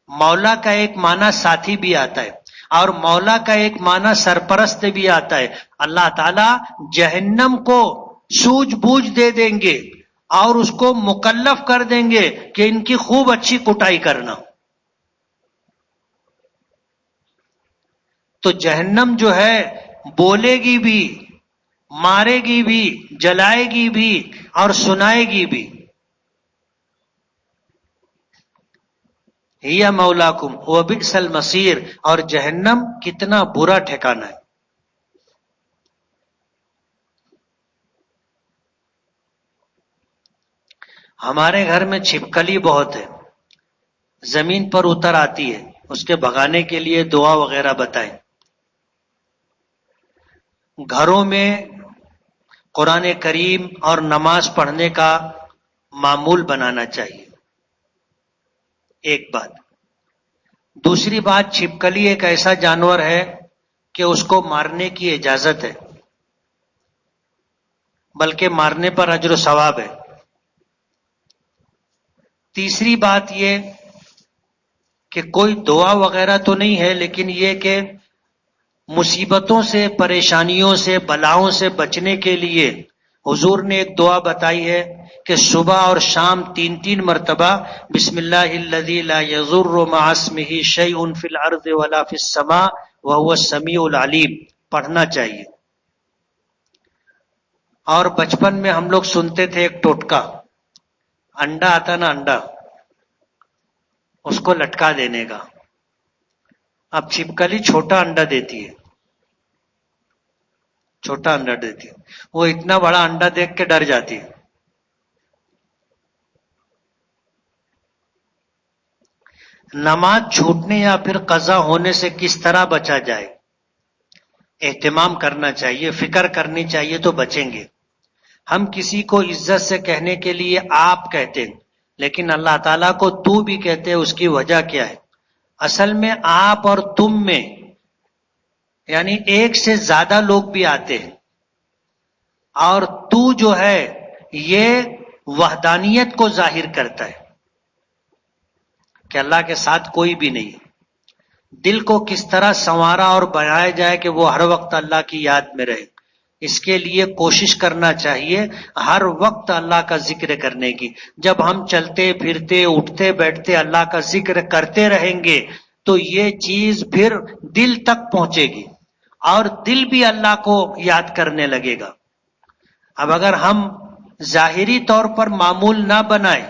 Speaker 1: مولا کا ایک معنی ساتھی بھی آتا ہے، اور مولا کا ایک معنی سرپرست بھی آتا ہے. اللہ تعالیٰ جہنم کو سوجھ بوجھ دے دیں گے اور اس کو مکلف کر دیں گے کہ ان کی خوب اچھی کٹائی کرنا. تو جہنم جو ہے بولے گی بھی، مارے گی بھی، جلائے گی بھی اور سنائے گی بھی. یا مولاکم وبئس المصیر، اور جہنم کتنا برا ٹھکانہ ہے. ہمارے گھر میں چھپکلی بہت ہے، زمین پر اتر آتی ہے، اس کے بھگانے کے لیے دعا وغیرہ بتائیں. گھروں میں قرآن کریم اور نماز پڑھنے کا معمول بنانا چاہیے. ایک بات. دوسری بات، چھپکلی ایک ایسا جانور ہے کہ اس کو مارنے کی اجازت ہے، بلکہ مارنے پر اجر و ثواب ہے. تیسری بات یہ کہ کوئی دعا وغیرہ تو نہیں ہے، لیکن یہ کہ مصیبتوں سے، پریشانیوں سے، بلاؤں سے بچنے کے لیے حضور نے ایک دعا بتائی ہے کہ صبح اور شام 3 مرتبہ بسم اللہ الذی لا یضر مع اسمہ شیء فی الارض ولا فی السماء وهو السمیع العلیم پڑھنا چاہیے. اور بچپن میں ہم لوگ سنتے تھے ایک ٹوٹکا، انڈا آتا نا، انڈا اس کو لٹکا دینے کا. اب چھپکلی چھوٹا انڈا دیتی ہے، چھوٹا انڈا دیتی ہے، وہ اتنا بڑا انڈا دیکھ کے ڈر جاتی ہے. نماز چھوٹنے یا پھر قضا ہونے سے کس طرح بچا جائے؟ اہتمام کرنا چاہیے، فکر کرنی چاہیے تو بچیں گے. ہم کسی کو عزت سے کہنے کے لیے آپ کہتے ہیں، لیکن اللہ تعالیٰ کو تو بھی کہتے ہیں. اس کی وجہ کیا ہے؟ اصل میں آپ اور تم میں یعنی ایک سے زیادہ لوگ بھی آتے ہیں، اور تو جو ہے یہ وحدانیت کو ظاہر کرتا ہے کہ اللہ کے ساتھ کوئی بھی نہیں. دل کو کس طرح سنوارا اور بنایا جائے کہ وہ ہر وقت اللہ کی یاد میں رہے، اس کے لیے کوشش کرنا چاہیے ہر وقت اللہ کا ذکر کرنے کی. جب ہم چلتے پھرتے اٹھتے بیٹھتے اللہ کا ذکر کرتے رہیں گے تو یہ چیز پھر دل تک پہنچے گی اور دل بھی اللہ کو یاد کرنے لگے گا. اب اگر ہم ظاہری طور پر معمول نہ بنائیں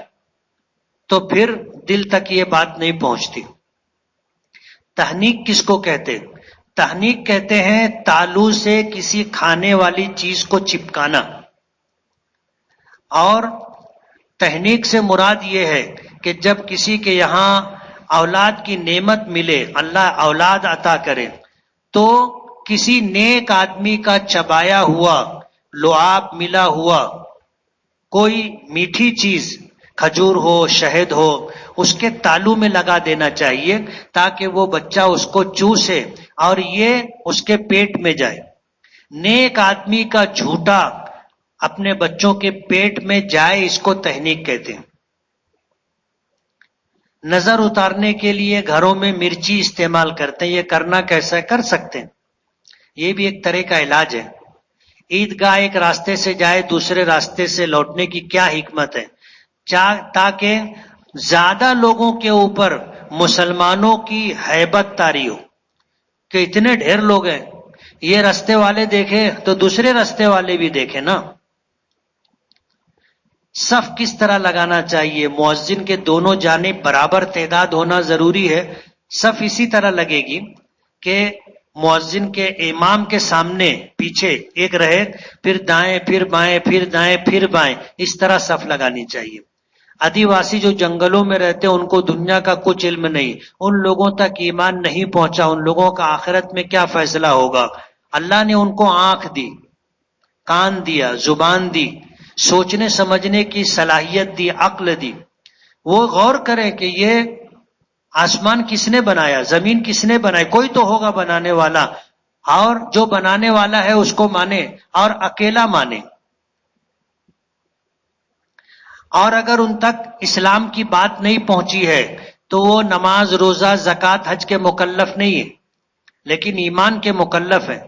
Speaker 1: تو پھر دل تک یہ بات نہیں پہنچتی. تحنیک کس کو کہتے ہیں؟ تحنیک کہتے ہیں تالو سے کسی کھانے والی چیز کو چپکانا. اور تحنیک سے مراد یہ ہے کہ جب کسی کے یہاں اولاد کی نعمت ملے، اللہ اولاد عطا کرے، تو کسی نیک آدمی کا چبایا ہوا لعاب ملا ہوا کوئی میٹھی چیز، کھجور ہو، شہد ہو، اس کے تالو میں لگا دینا چاہیے تاکہ وہ بچہ اس کو چوسے اور یہ اس کے پیٹ میں جائے. نیک آدمی کا جھوٹا اپنے بچوں کے پیٹ میں جائے، اس کو تحنیک کہتے ہیں. نظر اتارنے کے لیے گھروں میں مرچی استعمال کرتے ہیں، یہ کرنا کیسا ہے؟ کر سکتے ہیں، یہ بھی ایک طرح کا علاج ہے. عیدگاہ ایک راستے سے جائے دوسرے راستے سے لوٹنے کی کیا حکمت ہے؟ تاکہ زیادہ لوگوں کے اوپر مسلمانوں کی ہیبت طاری ہو کہ اتنے ڈھیر لوگ ہیں، یہ راستے والے دیکھے تو دوسرے راستے والے بھی دیکھے نا. صف کس طرح لگانا چاہیے؟ مؤذن کے دونوں جانب برابر تعداد ہونا ضروری ہے. صف اسی طرح لگے گی کہ مؤذن کے امام کے سامنے پیچھے ایک رہے، پھر دائیں پھر بائیں پھر دائیں پھر بائیں، اس طرح صف لگانی چاہیے. آدیواسی جو جنگلوں میں رہتے ان کو دنیا کا کچھ علم نہیں، ان لوگوں تک ایمان نہیں پہنچا، ان لوگوں کا آخرت میں کیا فیصلہ ہوگا. اللہ نے ان کو آنکھ دی، کان دیا، زبان دی، سوچنے سمجھنے کی صلاحیت دی، عقل دی. وہ غور کریں کہ یہ آسمان کس نے بنایا، زمین کس نے بنائی، کوئی تو ہوگا بنانے والا، اور جو بنانے والا ہے اس کو مانے اور اکیلا مانے. اور اگر ان تک اسلام کی بات نہیں پہنچی ہے تو وہ نماز، روزہ، زکوٰۃ، حج کے مکلف نہیں ہے. لیکن ایمان کے مکلف ہیں.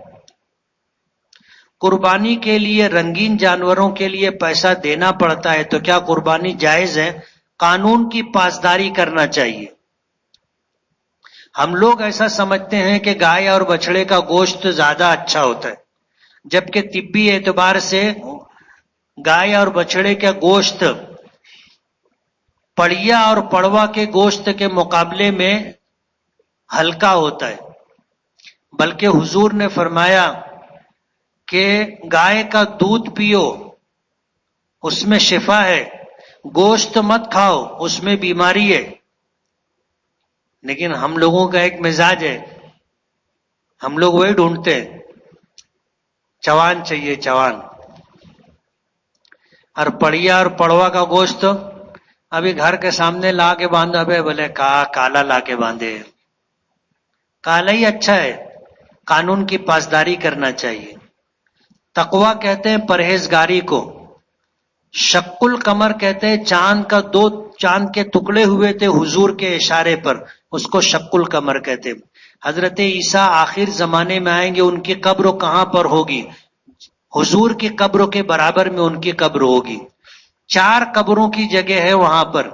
Speaker 1: قربانی کے لیے رنگین جانوروں کے لیے پیسہ دینا پڑتا ہے تو کیا قربانی جائز ہے؟ قانون کی پاسداری کرنا چاہیے. ہم لوگ ایسا سمجھتے ہیں کہ گائے اور بچڑے کا گوشت زیادہ اچھا ہوتا ہے، جبکہ طبی اعتبار سے گائے اور بچڑے کا گوشت پڑیا اور پڑوا کے گوشت کے مقابلے میں ہلکا ہوتا ہے. بلکہ حضور نے فرمایا کہ گائے کا دودھ پیو، اس میں شفا ہے، گوشت مت کھاؤ، اس میں بیماری ہے. لیکن ہم لوگوں کا ایک مزاج ہے، ہم لوگ وہی ڈھونڈتے ہیں، چوان چاہیے چوان. اور پڑیا اور پڑوا کا گوشت ابھی گھر کے سامنے لا کے باندھا، ابے بولے کالا لا کے باندھے. کالا ہی اچھا ہے. قانون کی پاسداری کرنا چاہیے. تقویٰ کہتے ہیں پرہیزگاری کو. شق القمر کہتے ہیں چاند کے ٹکڑے ہوئے تھے حضور کے اشارے پر، اس کو شق القمر کہتے ہیں. حضرت عیسیٰ آخر زمانے میں آئیں گے، ان کی قبر کہاں پر ہوگی؟ حضور کی قبروں کے برابر میں ان کی قبر ہوگی. 4 قبروں کی جگہ ہے وہاں پر.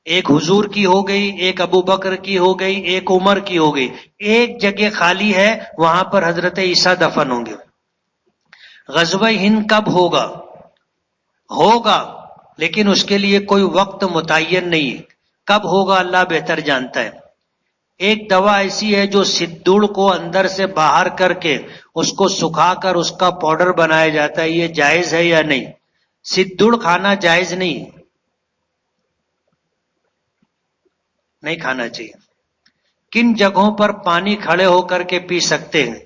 Speaker 1: ایک حضور کی ہو گئی، ایک ابو بکر کی ہو گئی، ایک عمر کی ہو گئی. ایک جگہ خالی ہے، وہاں پر حضرت عیسیٰ دفن ہوں گے. غزوہ ہند کب ہوگا؟ لیکن اس کے لیے کوئی وقت متعین نہیں ہے. کب ہوگا اللہ بہتر جانتا ہے. ایک دوا ایسی ہے جو سدڑ کو اندر سے باہر کر کے اس کو سکھا کر اس کا پاؤڈر بنایا جاتا ہے. یہ جائز ہے یا نہیں؟ سدڑ کھانا جائز نہیں کھانا چاہیے. کن جگہوں پر پانی کھڑے ہو کر کے پی سکتے ہیں؟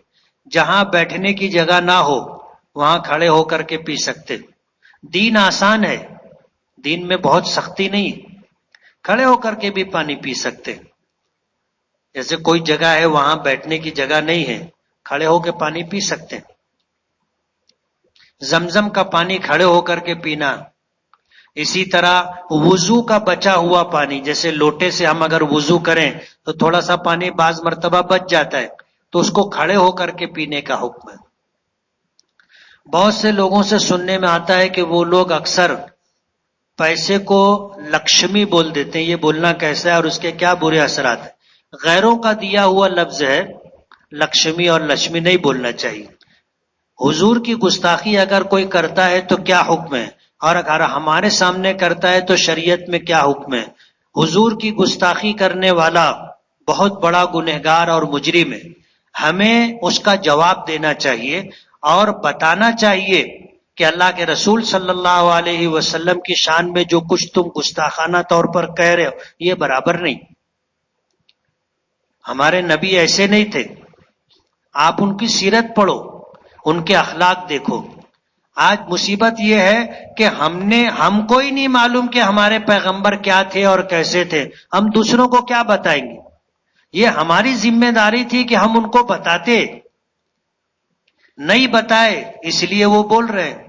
Speaker 1: جہاں بیٹھنے کی جگہ نہ ہو وہاں کھڑے ہو کر کے پی سکتے. دین آسان ہے، دین میں بہت سختی نہیں، کھڑے ہو کر کے بھی پانی پی سکتے. جیسے کوئی جگہ ہے وہاں بیٹھنے کی جگہ نہیں ہے، کھڑے ہو کے پانی پی سکتے. زمزم کا پانی کھڑے ہو کر کے پینا. اسی طرح وضو کا بچا ہوا پانی، جیسے لوٹے سے ہم اگر وضو کریں تو تھوڑا سا پانی بعض مرتبہ بچ جاتا ہے، تو اس کو کھڑے ہو کر کے پینے کا حکم ہے. بہت سے لوگوں سے سننے میں آتا ہے کہ وہ لوگ اکثر پیسے کو لکشمی بول دیتے ہیں. یہ بولنا کیسا ہے اور اس کے کیا برے اثرات ہیں؟ غیروں کا دیا ہوا لفظ ہے، لکشمی اور لکشمی نہیں بولنا چاہیے. حضور کی گستاخی اگر کوئی کرتا ہے تو کیا حکم ہے، اور اگر ہمارے سامنے کرتا ہے تو شریعت میں کیا حکم ہے؟ حضور کی گستاخی کرنے والا بہت بڑا گنہگار اور مجرم ہے. ہمیں اس کا جواب دینا چاہیے اور بتانا چاہیے کہ اللہ کے رسول صلی اللہ علیہ وسلم کی شان میں جو کچھ تم گستاخانہ طور پر کہہ رہے ہو یہ برابر نہیں. ہمارے نبی ایسے نہیں تھے. آپ ان کی سیرت پڑھو، ان کے اخلاق دیکھو. آج مصیبت یہ ہے کہ ہم کو ہی نہیں معلوم کہ ہمارے پیغمبر کیا تھے اور کیسے تھے، ہم دوسروں کو کیا بتائیں گے؟ یہ ہماری ذمہ داری تھی کہ ہم ان کو بتاتے. نہیں بتائے اس لیے وہ بول رہے ہیں.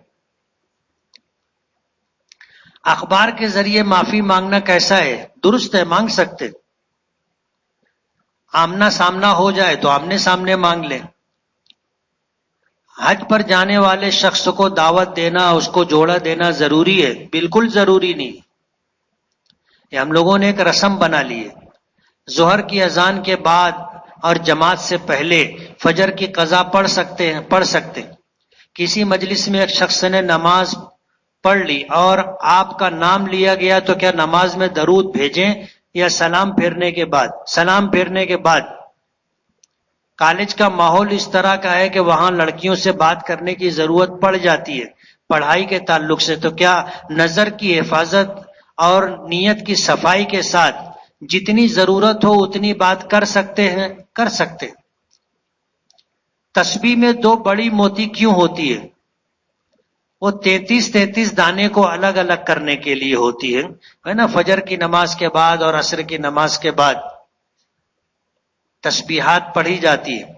Speaker 1: اخبار کے ذریعے معافی مانگنا کیسا ہے؟ درست ہے، مانگ سکتے. آمنا سامنا ہو جائے تو آمنے سامنے مانگ لیں. حج پر جانے والے شخص کو دعوت دینا، اس کو جوڑا دینا ضروری ہے؟ بالکل ضروری نہیں. یہ ہم لوگوں نے ایک رسم بنا لی ہے. ظہر کی اذان کے بعد اور جماعت سے پہلے فجر کی قضا پڑھ سکتے. کسی مجلس میں ایک شخص نے نماز پڑھ لی اور آپ کا نام لیا گیا تو کیا نماز میں درود بھیجیں یا سلام پھیرنے کے بعد؟ کالج کا ماحول اس طرح کا ہے کہ وہاں لڑکیوں سے بات کرنے کی ضرورت پڑ جاتی ہے پڑھائی کے تعلق سے، تو کیا نظر کی حفاظت اور نیت کی صفائی کے ساتھ جتنی ضرورت ہو اتنی بات کر سکتے ہیں؟ کر سکتے. تسبیح میں 2 بڑی موتی کیوں ہوتی ہے؟ وہ 33 دانے کو الگ الگ کرنے کے لیے ہوتی ہے نا. فجر کی نماز کے بعد اور عصر کی نماز کے بعد تسبیحات پڑھی جاتی ہے،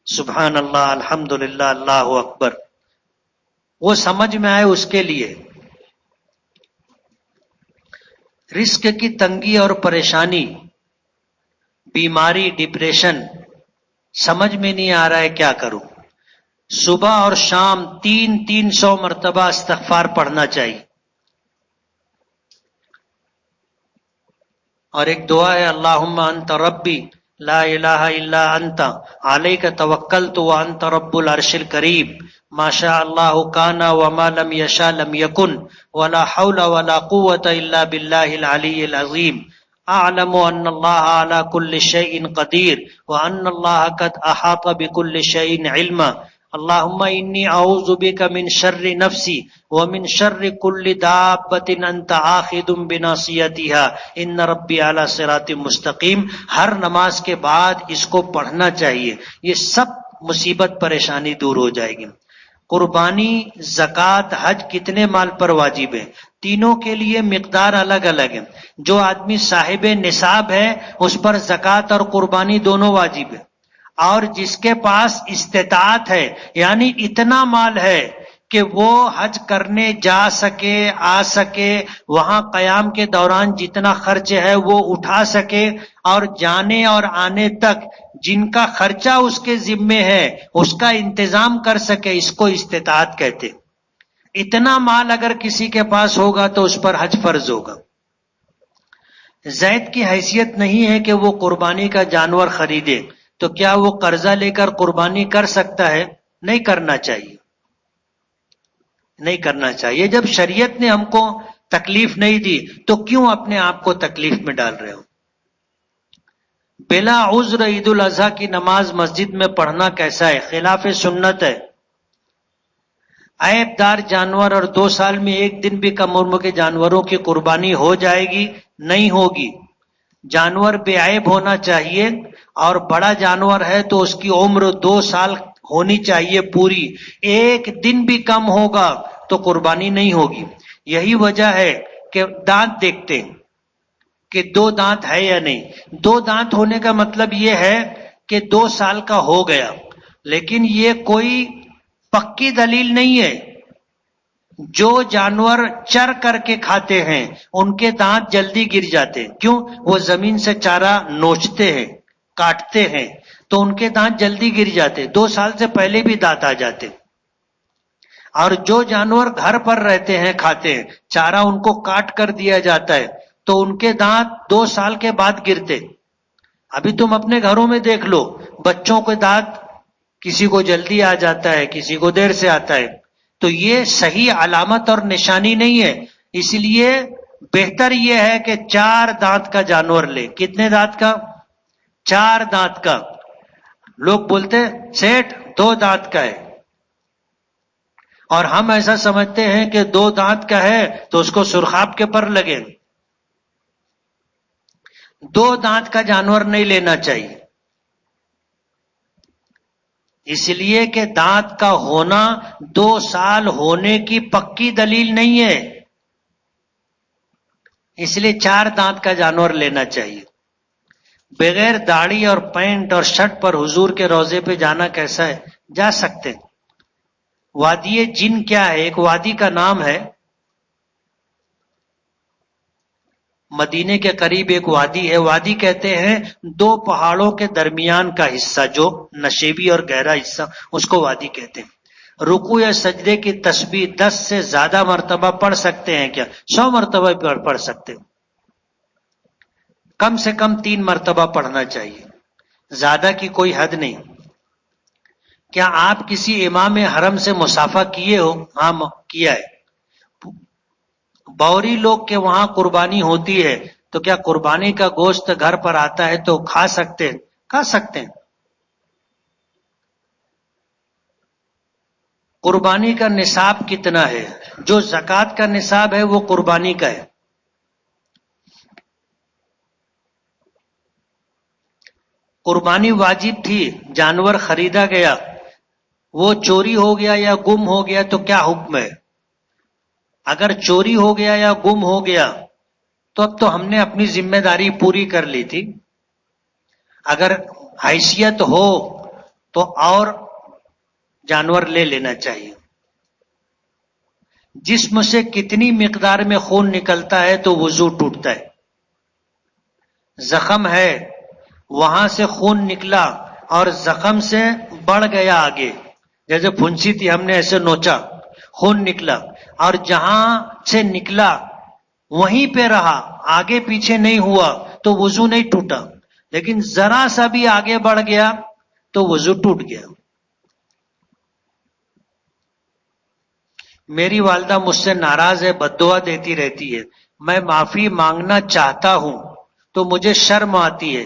Speaker 1: سبحان اللہ، الحمدللہ، اللہ اکبر. وہ سمجھ میں آئے اس کے لیے. رزق کی تنگی اور پریشانی، بیماری، ڈپریشن سمجھ میں نہیں آ رہا ہے کیا کروں. صبح اور شام 300 مرتبہ استغفار پڑھنا چاہیے. اور ایک دعا ہے اللہم انت ربی لا الہ الا انت علیک توکلت وانت رب العرش الکریم ما شاء اللہ کان وما لم یشاء لم یکن ولا حول ولا قوة الا باللہ العلی العظیم اعلم ان اللہ علی کل شیء قدیر وان اللہ قد احاط بكل شیء علما اللہم انی اعوذ بک من شر نفسی ومن شر کل دابۃ انت آخذ بناصیتها ان ربی علی صراط مستقیم. ہر نماز کے بعد اس کو پڑھنا چاہیے. یہ سب مصیبت پریشانی دور ہو جائے گی. قربانی، زکوٰۃ، حج کتنے مال پر واجب ہے؟ تینوں کے لیے مقدار الگ الگ ہے. جو آدمی صاحب نصاب ہے اس پر زکوٰۃ اور قربانی دونوں واجب ہے. اور جس کے پاس استطاعت ہے یعنی اتنا مال ہے کہ وہ حج کرنے جا سکے، آ سکے، وہاں قیام کے دوران جتنا خرچ ہے وہ اٹھا سکے، اور جانے اور آنے تک جن کا خرچہ اس کے ذمے ہے اس کا انتظام کر سکے، اس کو استطاعت کہتے. اتنا مال اگر کسی کے پاس ہوگا تو اس پر حج فرض ہوگا. زید کی حیثیت نہیں ہے کہ وہ قربانی کا جانور خریدے، تو کیا وہ قرضہ لے کر قربانی کر سکتا ہے؟ نہیں کرنا چاہیے، نہیں کرنا چاہیے. جب شریعت نے ہم کو تکلیف نہیں دی تو کیوں اپنے آپ کو تکلیف میں ڈال رہے ہو؟ بلا عذر عید الاضحیٰ کی نماز مسجد میں پڑھنا کیسا ہے؟ خلاف سنت ہے. عیب دار جانور اور 2 سال میں ایک دن بھی کم عمر کے جانوروں کی قربانی ہو جائے گی؟ نہیں ہوگی. جانور بے عیب ہونا چاہیے، اور بڑا جانور ہے تو اس کی عمر 2 سال ہونی چاہیے پوری. ایک دن بھی کم ہوگا تو قربانی نہیں ہوگی. یہی وجہ ہے کہ دانت دیکھتے ہیں کہ 2 دانت ہے یا نہیں. 2 دانت ہونے کا مطلب یہ ہے کہ 2 سال کا ہو گیا، لیکن یہ کوئی پکی دلیل نہیں ہے. جو جانور چر کر کے کھاتے ہیں ان کے دانت جلدی گر جاتے ہیں. کیوں؟ وہ زمین سے چارہ نوچتے ہیں، کاٹتے ہیں، تو ان کے دانت جلدی گر جاتے. 2 سال سے پہلے بھی دانت آ جاتے. اور جو جانور گھر پر رہتے ہیں، کھاتے ہیں، چارہ ان کو کاٹ کر دیا جاتا ہے تو ان کے دانت 2 سال کے بعد گرتے. ابھی تم اپنے گھروں میں دیکھ لو، بچوں کے دانت کسی کو جلدی آ جاتا ہے، کسی کو دیر سے آتا ہے. تو یہ صحیح علامت اور نشانی نہیں ہے. اس لیے بہتر یہ ہے کہ 4 دانت کا جانور لے. کتنے دانت کا؟ 4 دانت کا. لوگ بولتے سیٹ 2 دانت کا ہے، اور ہم ایسا سمجھتے ہیں کہ 2 دانت کا ہے تو اس کو سرخاب کے پر لگے. 2 دانت کا جانور نہیں لینا چاہیے، اس لیے کہ دانت کا ہونا 2 سال ہونے کی پکی دلیل نہیں ہے. اس لیے 4 دانت کا جانور لینا چاہیے. بغیر داڑھی اور پینٹ اور شرٹ پر حضور کے روضے پہ جانا کیسا ہے؟ جا سکتے. وادی جن کیا ہے؟ ایک وادی کا نام ہے. مدینے کے قریب ایک وادی ہے. وادی کہتے ہیں 2 پہاڑوں کے درمیان کا حصہ، جو نشیبی اور گہرا حصہ، اس کو وادی کہتے ہیں. رکوع یا سجدے کی تسبیح 10 سے زیادہ مرتبہ پڑھ سکتے ہیں کیا؟ 100 مرتبہ پڑھ سکتے ہیں. کم سے کم 3 مرتبہ پڑھنا چاہیے، زیادہ کی کوئی حد نہیں. کیا آپ کسی امام حرم سے مصافحہ کیے ہو؟ ہاں کیا ہے. بوری لوگ کے وہاں قربانی ہوتی ہے، تو کیا قربانی کا گوشت گھر پر آتا ہے تو کھا سکتے ہیں؟ کھا سکتے ہیں. قربانی کا نصاب کتنا ہے؟ جو زکوٰۃ کا نصاب ہے وہ قربانی کا ہے. قربانی واجب تھی، جانور خریدا گیا، وہ چوری ہو گیا یا گم ہو گیا تو کیا حکم ہے؟ اگر چوری ہو گیا یا گم ہو گیا تو اب تو ہم نے اپنی ذمہ داری پوری کر لی تھی. اگر حیثیت ہو تو اور جانور لے لینا چاہیے. جسم سے کتنی مقدار میں خون نکلتا ہے تو وضو ٹوٹتا ہے؟ زخم ہے، وہاں سے خون نکلا، اور زخم سے بڑھ گیا آگے، جیسے پھنسی تھی ہم نے ایسے نوچا، خون نکلا، اور جہاں سے نکلا وہیں پہ رہا، آگے پیچھے نہیں ہوا تو وضو نہیں ٹوٹا، لیکن ذرا سا بھی آگے بڑھ گیا تو وضو ٹوٹ گیا۔ میری والدہ مجھ سے ناراض ہے، بددعا دیتی رہتی ہے، میں معافی مانگنا چاہتا ہوں تو مجھے شرم آتی ہے،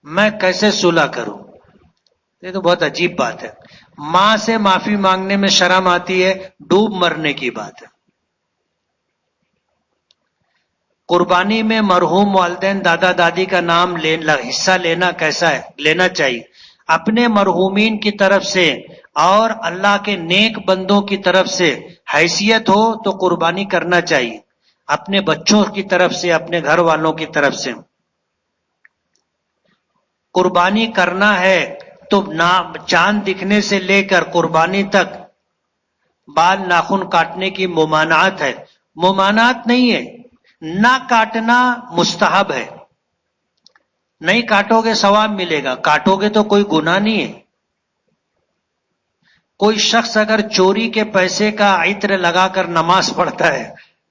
Speaker 1: میں کیسے صلح کروں؟ یہ تو بہت عجیب بات ہے، ماں سے معافی مانگنے میں شرم آتی ہے، ڈوب مرنے کی بات ہے۔ قربانی میں مرحوم والدین دادا دادی کا نام حصہ لینا کیسا ہے؟ لینا چاہیے، اپنے مرحومین کی طرف سے اور اللہ کے نیک بندوں کی طرف سے حیثیت ہو تو قربانی کرنا چاہیے، اپنے بچوں کی طرف سے، اپنے گھر والوں کی طرف سے۔ قربانی کرنا ہے تو چاند دکھنے سے لے کر قربانی تک بال ناخن کاٹنے کی ممانعت ہے، ممانعت نہیں ہے، نہ کاٹنا مستحب ہے، نہیں کاٹو گے ثواب ملے گا، کاٹو گے تو کوئی گناہ نہیں ہے۔ کوئی شخص اگر چوری کے پیسے کا عطر لگا کر نماز پڑھتا ہے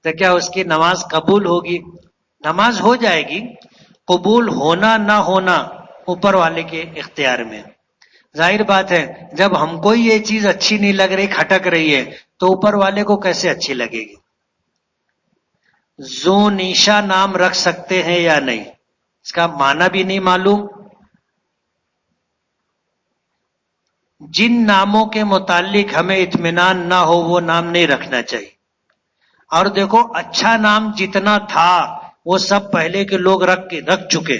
Speaker 1: تو کیا اس کی نماز قبول ہوگی؟ نماز ہو جائے گی، قبول ہونا نہ ہونا اوپر والے کے اختیار میں۔ ظاہر بات ہے جب ہم کو یہ چیز اچھی نہیں لگ رہی، کھٹک رہی ہے، تو اوپر والے کو کیسے اچھی لگے گی؟ ذو نیشا نام رکھ سکتے ہیں یا نہیں، اس کا معنی بھی نہیں معلوم۔ جن ناموں کے متعلق ہمیں اطمینان نہ ہو وہ نام نہیں رکھنا چاہیے۔ اور دیکھو اچھا نام جتنا تھا وہ سب پہلے کے لوگ رکھ چکے،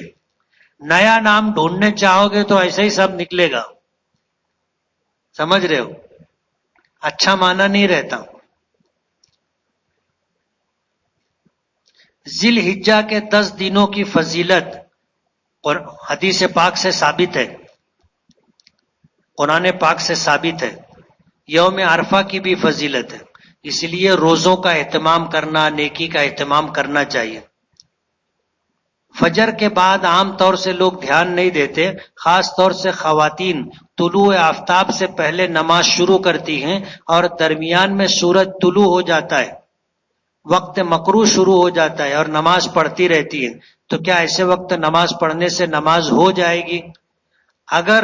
Speaker 1: نیا نام ڈھونڈنے چاہو گے تو ایسے ہی سب نکلے گا، سمجھ رہے ہو؟ اچھا معنی نہیں رہتا۔ ذی الحجہ کے 10 دنوں کی فضیلت اور حدیث پاک سے ثابت ہے، قرآن پاک سے ثابت ہے۔ یوم عرفہ کی بھی فضیلت ہے، اس لیے روزوں کا اہتمام کرنا، نیکی کا اہتمام کرنا چاہیے۔ فجر کے بعد عام طور سے لوگ دھیان نہیں دیتے، خاص طور سے خواتین طلوع آفتاب سے پہلے نماز شروع کرتی ہیں اور درمیان میں سورج طلوع ہو جاتا ہے، وقت مکروہ شروع ہو جاتا ہے اور نماز پڑھتی رہتی ہے، تو کیا ایسے وقت نماز پڑھنے سے نماز ہو جائے گی؟ اگر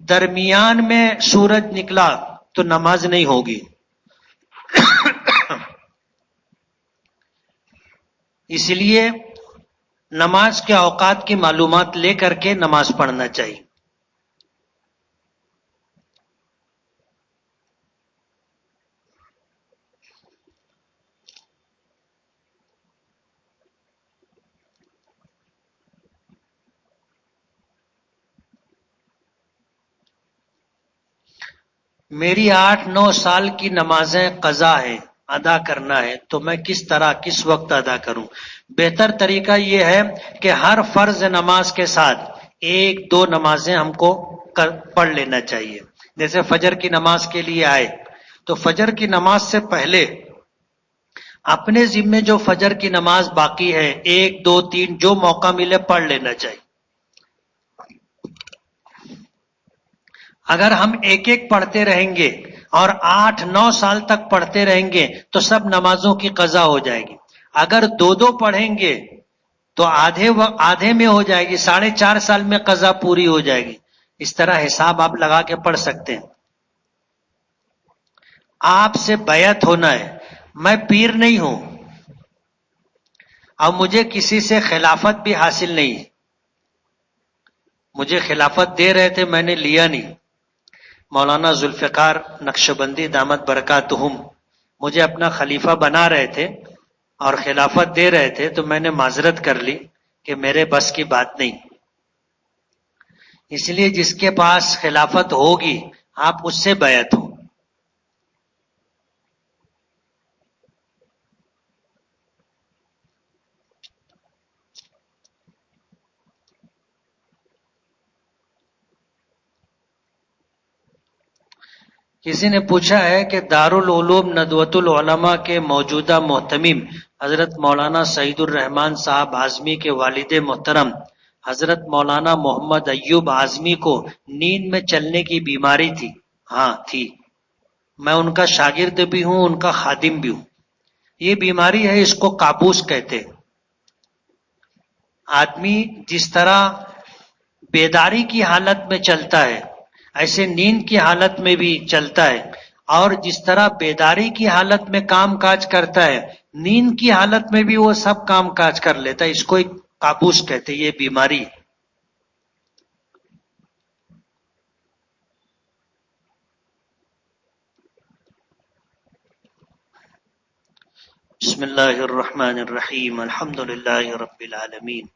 Speaker 1: درمیان میں سورج نکلا تو نماز نہیں ہوگی۔ اس لیے نماز کے اوقات کی معلومات لے کر کے نماز پڑھنا چاہیے۔ میری 8-9 سال کی نمازیں قضا ہیں، ادا کرنا ہے، تو میں کس طرح کس وقت ادا کروں؟ بہتر طریقہ یہ ہے کہ ہر فرض نماز کے ساتھ 1-2 نمازیں ہم کو پڑھ لینا چاہیے۔ جیسے فجر کی نماز کے لیے آئے تو فجر کی نماز سے پہلے اپنے ذمے جو فجر کی نماز باقی ہے 1-2-3 جو موقع ملے پڑھ لینا چاہیے۔ اگر ہم ایک ایک پڑھتے رہیں گے اور 8-9 سال تک پڑھتے رہیں گے تو سب نمازوں کی قضا ہو جائے گی۔ اگر 2 پڑھیں گے تو آدھے میں ہو جائے گی، 4.5 سال میں قضا پوری ہو جائے گی۔ اس طرح حساب آپ لگا کے پڑھ سکتے ہیں۔ آپ سے بیعت ہونا ہے، میں پیر نہیں ہوں اور مجھے کسی سے خلافت بھی حاصل نہیں ہے، مجھے خلافت دے رہے تھے میں نے لیا نہیں۔ مولانا ذوالفقار نقشبندی دامت برکاتہم مجھے اپنا خلیفہ بنا رہے تھے اور خلافت دے رہے تھے، تو میں نے معذرت کر لی کہ میرے بس کی بات نہیں۔ اس لیے جس کے پاس خلافت ہوگی آپ اس سے بیعت ہو۔ کسی نے پوچھا ہے کہ دارالعلوم ندوۃ العلماء کے موجودہ محتمم حضرت مولانا سعید الرحمان صاحب اعظمی کے والد محترم حضرت مولانا محمد ایوب اعظمی کو نیند میں چلنے کی بیماری تھی. ہاں تھی. میں ان کا شاگرد بھی ہوں، ان کا خادم بھی ہوں. یہ بیماری ہے، اس کو کابوس کہتے ہیں. آدمی جس طرح بیداری کی حالت میں چلتا ہے ایسے نیند کی حالت میں بھی چلتا ہے، اور جس طرح بیداری کی حالت میں کام کاج کرتا ہے نیند کی حالت میں بھی وہ سب کام کاج کر لیتا ہے. اس کو ایک کابوس کہتے ہیں. یہ بیماری ہے. بسم اللہ الرحمن الرحیم. الحمد للہ رب العالمین.